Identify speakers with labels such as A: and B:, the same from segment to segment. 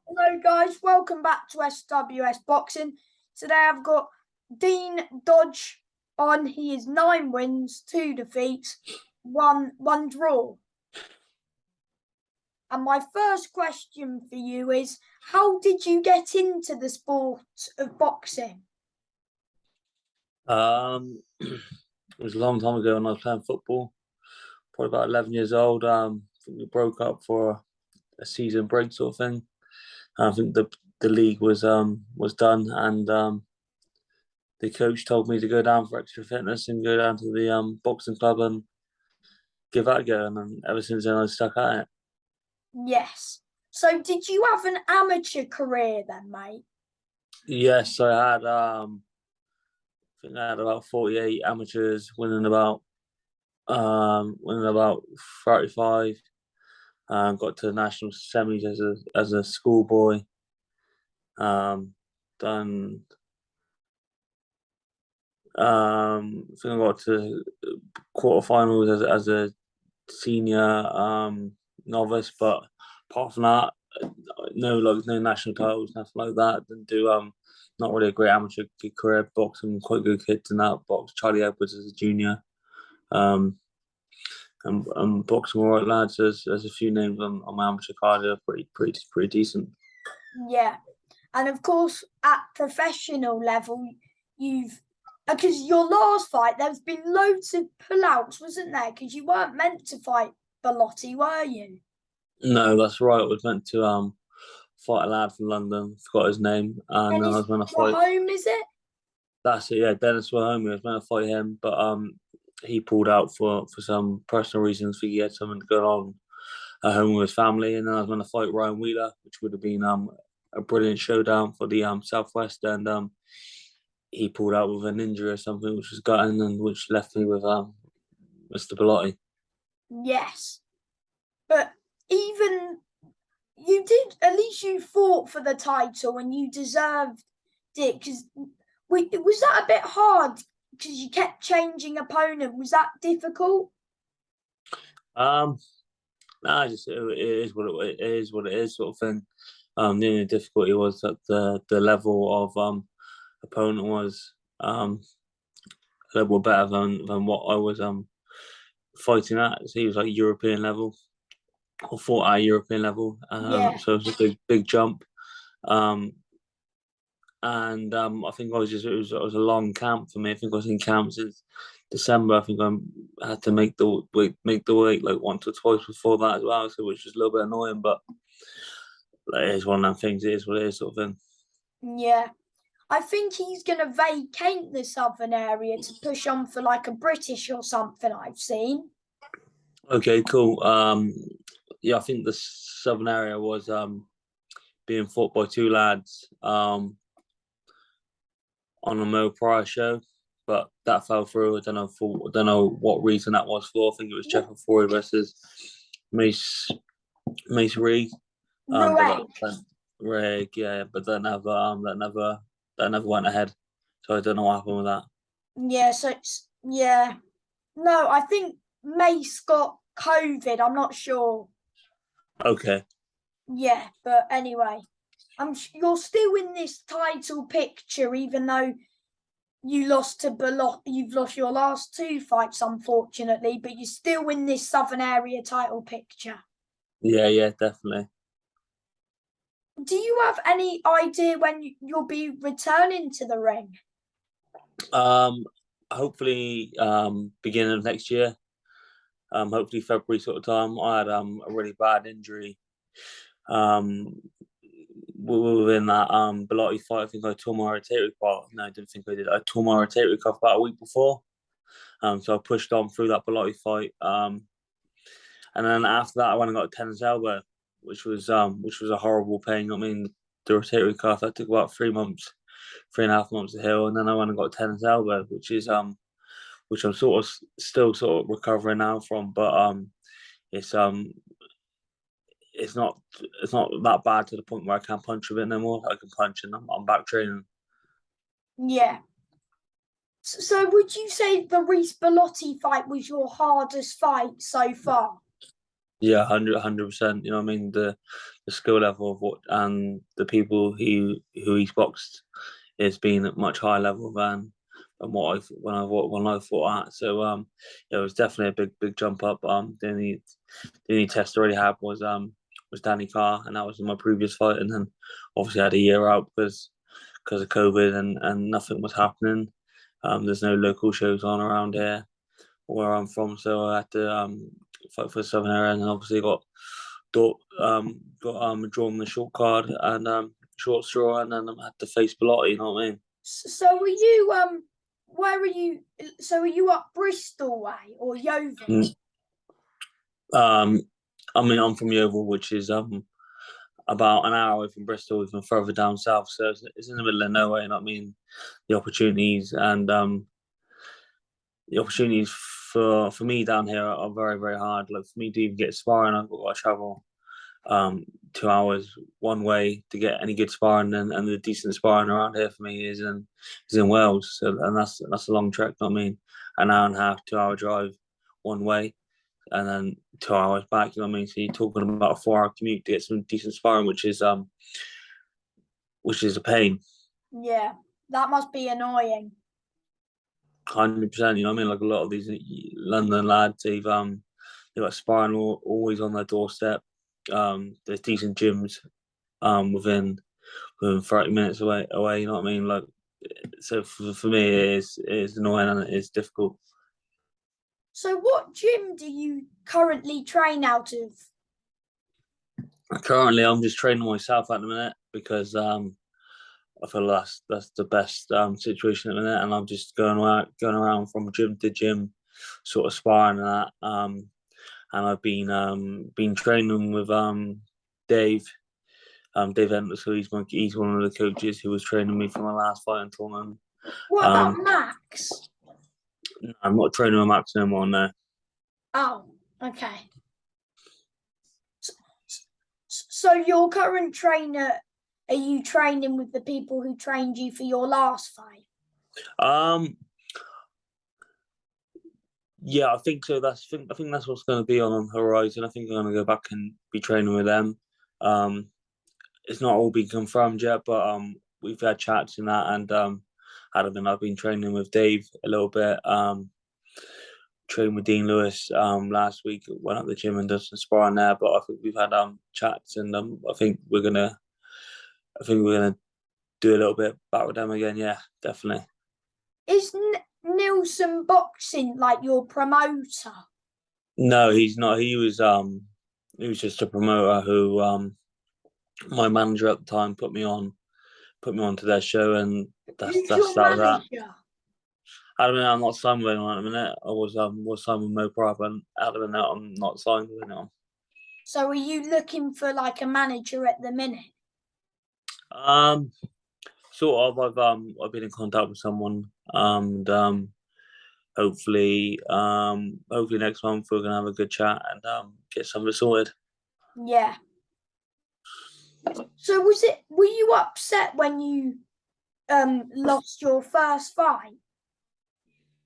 A: Hello, guys. Welcome back to SWS Boxing. Today I've got Dean Dodge on. He is 9 wins, 2 defeats, one draw. And my first question for you is, how did you get into the sport of boxing?
B: It was a long time ago when I was playing football, probably about 11 years old. I think we broke up for a season break sort of thing. I think the league was done, and the coach told me to go down for extra fitness and go down to the boxing club and give that a go. And then ever since then, I stuck at it.
A: Yes. So did you have an amateur career then, mate?
B: Yes, I think I had about 48 amateurs, winning about 35. Got to the national semis as a schoolboy. Done. I think I got to quarterfinals as a senior novice, but apart from that, no national titles, nothing like that. Didn't do not really a great amateur career. Boxing quite good kids in that box. Charlie Edwards as a junior. Um, and boxing all right lads. There's a few names on my amateur card that are pretty decent.
A: Yeah. And of course, at professional level, you've because your last fight, there's been loads of pullouts, wasn't there? Because you weren't meant to fight Bellotti, were you?
B: No, that's right. I was meant to fight a lad from London. Forgot his name, and then I
A: Dennis
B: was meant to fight.
A: Home, is it?
B: That's it. Yeah, Dennis Wahomey. I was meant to fight him, but he pulled out for some personal reasons. I think he had something going on at home with his family, and then I was meant to fight Ryan Wheeler, which would have been a brilliant showdown for the Southwest, and he pulled out with an injury or something, which was gutting, and which left me with Mr. Bellotti.
A: Yes. But even you did, at least you fought for the title and you deserved it. Because was that a bit hard? Because you kept changing opponent. Was that difficult?
B: Um, nah, just it is it is what it is, sort of thing. The only difficulty was that the level of opponent was a little better than what I was fighting at. So he was like European level, or fought at European level.
A: Yeah.
B: So it was a big jump. Um, and I think it was a long camp for me. I think I was in camp since December. I think I had to make the weight like once or twice before that as well, so which was a little bit annoying, but like, it is one of them things. It is what it is, sort of thing.
A: Yeah. I think he's going to vacate the southern area to push on for like a British or something I've seen.
B: Okay, cool. Yeah, I think the southern area was being fought by two lads on a Mo Pryor show, but that fell through. I don't know what reason that was for. I think it was Jeff Ford versus Mace Reed. But
A: Rueg.
B: Rig, yeah, but that never went ahead. So I don't know what happened with that.
A: Yeah, so yeah. No, I think Mace got COVID. I'm not sure.
B: Okay.
A: Yeah, but anyway, you're still in this title picture, even though you lost to Belot. You've lost your last two fights, unfortunately, but you're still in this Southern Area title picture.
B: Yeah, definitely.
A: Do you have any idea when you'll be returning to the ring?
B: Um, Hopefully, beginning of next year. Hopefully February sort of time. I had a really bad injury. Um, Within that Bellotti fight, I think I tore my rotator cuff. No, I didn't think I did. I tore my rotator cuff about a week before. So I pushed on through that Bellotti fight. And then after that, I went and got a tennis elbow, which was a horrible pain. I mean, the rotator cuff that took about 3 months, 3.5 months to heal, and then I went and got a tennis elbow, which I'm sort of still sort of recovering now from, but it's um, it's not that bad to the point where I can't punch a bit no more. I can punch, and I'm back training.
A: Yeah. So would you say the Reese Bellotti fight was your hardest fight so far?
B: Yeah, 100%. You know what I mean? The skill level of what and the people who he's boxed has been at much higher level than what when I fought at. So yeah, it was definitely a big jump up. The only test I already had was Danny Carr, and that was in my previous fight, and then obviously I had a year out because of COVID and nothing was happening. There's no local shows on around here where I'm from, so I had to fight for the Southern area, and then obviously drawn the short card and short straw, and then I had to face Bellotti. You know what I mean?
A: So were you where are you? So are you up Bristol way or Yeovil?
B: Mm. I mean, I'm from Yeovil, which is about an hour away from Bristol, even further down south. So it's in the middle of nowhere. You know what I mean? The opportunities and the opportunities for me down here are very hard. Like for me to even get sparring, I've got to travel 2 hours one way to get any good sparring, and the decent sparring around here for me is in Wales. So and that's a long trek. You know what I mean? An hour and a half, 2 hour drive one way, and then 2 hours back. You know what I mean? So you're talking about a 4 hour commute to get some decent sparring, which is a pain.
A: Yeah, that must be annoying.
B: 100%. You know what I mean? Like a lot of these London lads, they've got sparring always on their doorstep. There's decent gyms within 30 minutes away. You know what I mean? Like so for me, it is annoying and it is difficult.
A: So what gym do you currently train out of?
B: Currently, I'm just training myself at the minute because I feel that's the best situation at the minute, and I'm just going around from gym to gym, sort of sparring and that. And I've been training with Dave. Dave Endless, so he's one of the coaches who was training me for my last fight in tournament.
A: What about
B: Um,
A: Max?
B: I'm not training with Max no more. No.
A: Oh, okay. So your current trainer, are you training with the people who trained you for your last fight?
B: Um, yeah, I think so. I think that's what's going to be on the horizon. I think I'm going to go back and be training with them. Um, it's not all been confirmed yet, but we've had chats and that, and I've been training with Dave a little bit. Trained with Dean Lewis last week. Went up the gym and done some sparring there, but I think we've had chats, and I think we're gonna do a little bit back with them again. Yeah, definitely.
A: Is Nilsson Boxing like your promoter?
B: No, he's not. He was just a promoter who my manager at the time put me on to their show, and
A: Who's your
B: that was that.
A: manager?
B: I don't know. I'm not signed with anyone at the minute. I was signed with Mo Pride, but at the minute I'm not signed with anyone.
A: So are you looking for like a manager at the minute?
B: Um, sort of. I've been in contact with someone, and hopefully next month we're gonna have a good chat and get something sorted.
A: Yeah. So were you upset when you lost your first fight?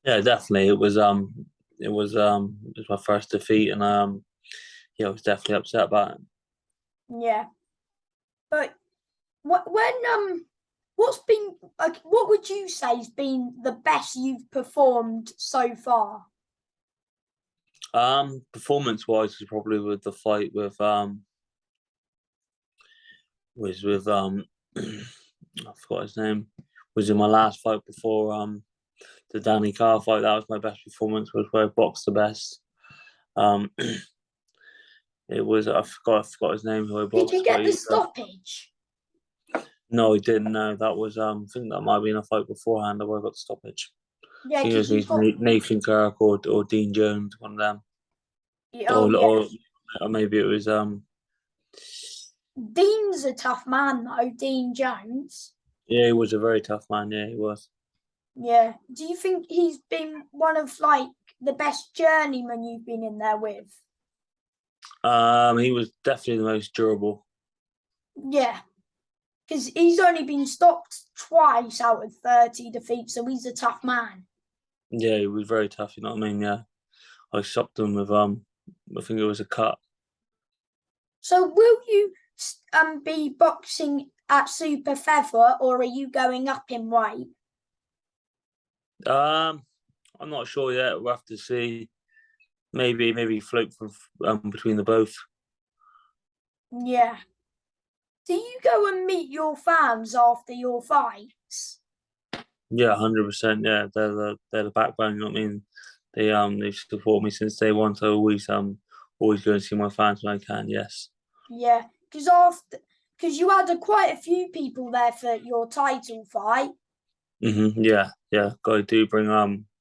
B: Yeah, definitely. It was my first defeat, and yeah, I was definitely upset about it.
A: Yeah. But what's been like, what would you say has been the best you've performed so far?
B: Performance wise, was probably with the fight with was with I forgot his name. Was in my last fight before the Danny Carr fight. That was my best performance. Was where I boxed the best. Um, it was I forgot his name who I
A: Did you
B: boxed, but
A: get the stoppage?
B: no, he didn't know. That was I think that might have been a fight beforehand where I got the stoppage. I
A: Yeah,
B: think it
A: because
B: was
A: you got.
B: Nathan Kirk or Dean Jones, one of them,
A: Oh yeah,
B: or maybe it was
A: Dean's a tough man though. Dean Jones.
B: yeah, he was a very tough man. Yeah, he was.
A: Yeah. Do you think he's been one of like the best journeymen you've been in there with?
B: He was definitely the most durable.
A: Yeah, because he's only been stopped twice out of 30 defeats, so he's a tough man.
B: Yeah, he was very tough. You know what I mean? Yeah, I stopped him with I think it was a cut.
A: So will you be boxing at super feather, or are you going up in weight?
B: I'm not sure yet. We'll have to see. Maybe float from between the both.
A: Yeah. Do you go and meet your fans after your fights?
B: Yeah, 100%. Yeah, they're the backbone. You know what I mean? They support me since day one. So always go and see my fans when I can. Yes.
A: Yeah, because you had quite a few people there for your title fight.
B: Yeah. Yeah. I do bring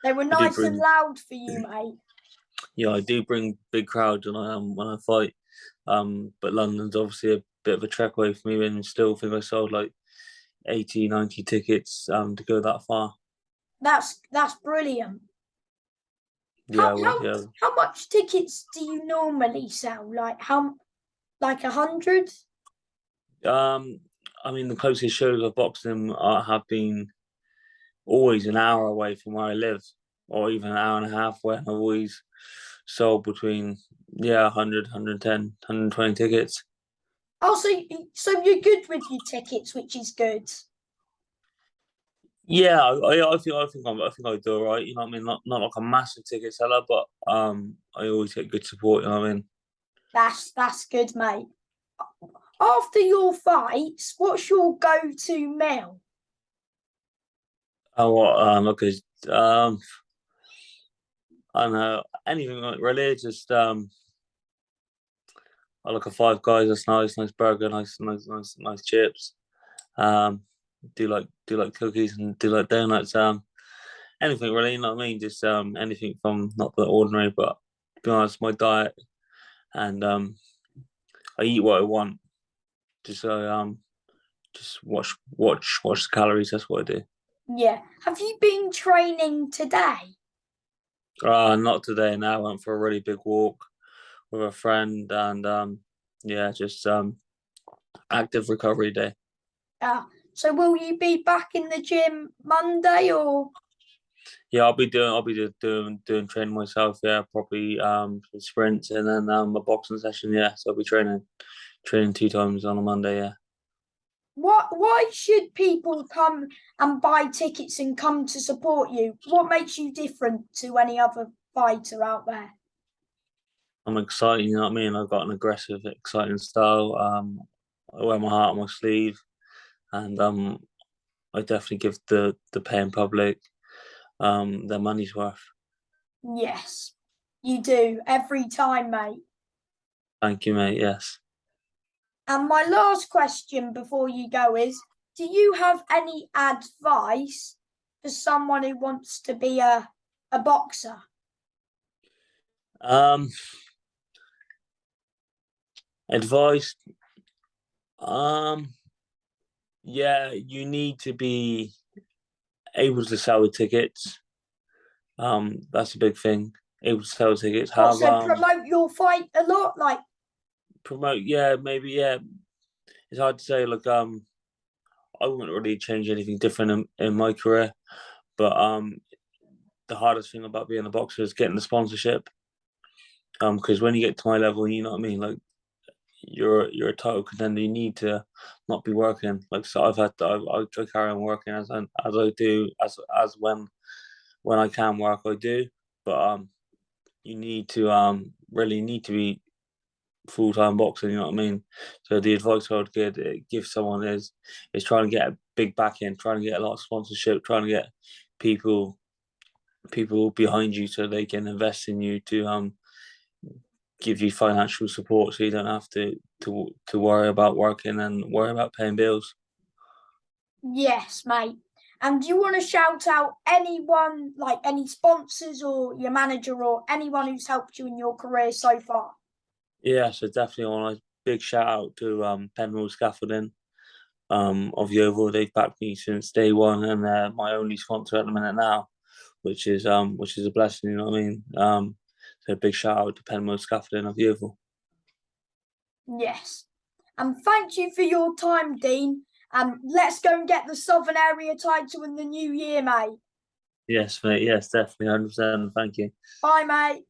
A: They were
B: I do
A: nice and
B: bring
A: loud for you, mate.
B: yeah, I do bring big crowds when I fight. But London's obviously a bit of a trek away from me, and still think I sold like 80, 90 tickets to go that far.
A: That's brilliant. How
B: Yeah, well,
A: how
B: yeah.
A: how much tickets do you normally sell? Like 100?
B: Um, I mean, the closest shows I've boxed in have been always an hour away from where I live, or even an hour and a half. Where I've always sold between 100, 110, 120 tickets.
A: Oh, so you're good with your tickets, which is good.
B: Yeah, I think I do all right. You know what I mean? Not like a massive ticket seller, but I always get good support. You know what I mean?
A: That's good, mate. After your fights, what's your go-to meal?
B: Oh, what? Okay. Um, I don't know anything like really. Just I like a Five Guys. That's nice burger, nice chips. Um, do like cookies and do like donuts. Anything really. You know what I mean? Just anything from not the ordinary, but to be honest, my diet and I eat what I want. Just just watch the calories. That's what I do.
A: Yeah. Have you been training today?
B: Not today. Now I went for a really big walk with a friend, and yeah, just active recovery day.
A: Yeah. So will you be back in the gym Monday or?
B: Yeah, I'll be doing training myself. Yeah, probably some sprints and then a boxing session. Yeah, so I'll be training 2 times on a Monday. Yeah.
A: Why should people come and buy tickets and come to support you? What makes you different to any other fighter out there?
B: I'm excited. You know what I mean? I've got an aggressive, exciting style. I wear my heart on my sleeve, and I definitely give the paying public their money's worth.
A: Yes, you do every time, mate.
B: Thank you, mate. Yes.
A: And my last question before you go is, do you have any advice for someone who wants to be a boxer?
B: Um, Advice. Um, yeah, you need to be able to sell the tickets. That's a big thing. Able to sell tickets.
A: What,
B: Have
A: so promote your fight a lot? Like,
B: promote. Yeah, maybe. Yeah, it's hard to say. Like I wouldn't really change anything different in my career, but the hardest thing about being a boxer is getting the sponsorship. Because when you get to my level, you know what I mean. Like you're a title contender. You need to not be working. Like so, I try carry on working as I do as when I can work, I do. But you need to really need to be full time boxing. You know what I mean? So the advice I would give someone is trying to get a big backing, trying to get a lot of sponsorship, trying to get people people behind you so they can invest in you to give you financial support so you don't have to worry about working and worry about paying bills.
A: yes, mate. And do you want to shout out anyone, like any sponsors or your manager or anyone who's helped you in your career so far?
B: Yeah, so definitely want a big shout out to Penrose Scaffolding of Yeovil. They've backed me since day one, and they're my only sponsor at the minute now, which is a blessing. You know what I mean? So a big shout out to Penrose Scaffolding of Yeovil.
A: Yes. And thank you for your time, Dean. And let's go and get the Southern Area title in the new year, mate.
B: Yes, mate. Yes, definitely, 100%. Thank you.
A: Bye, mate.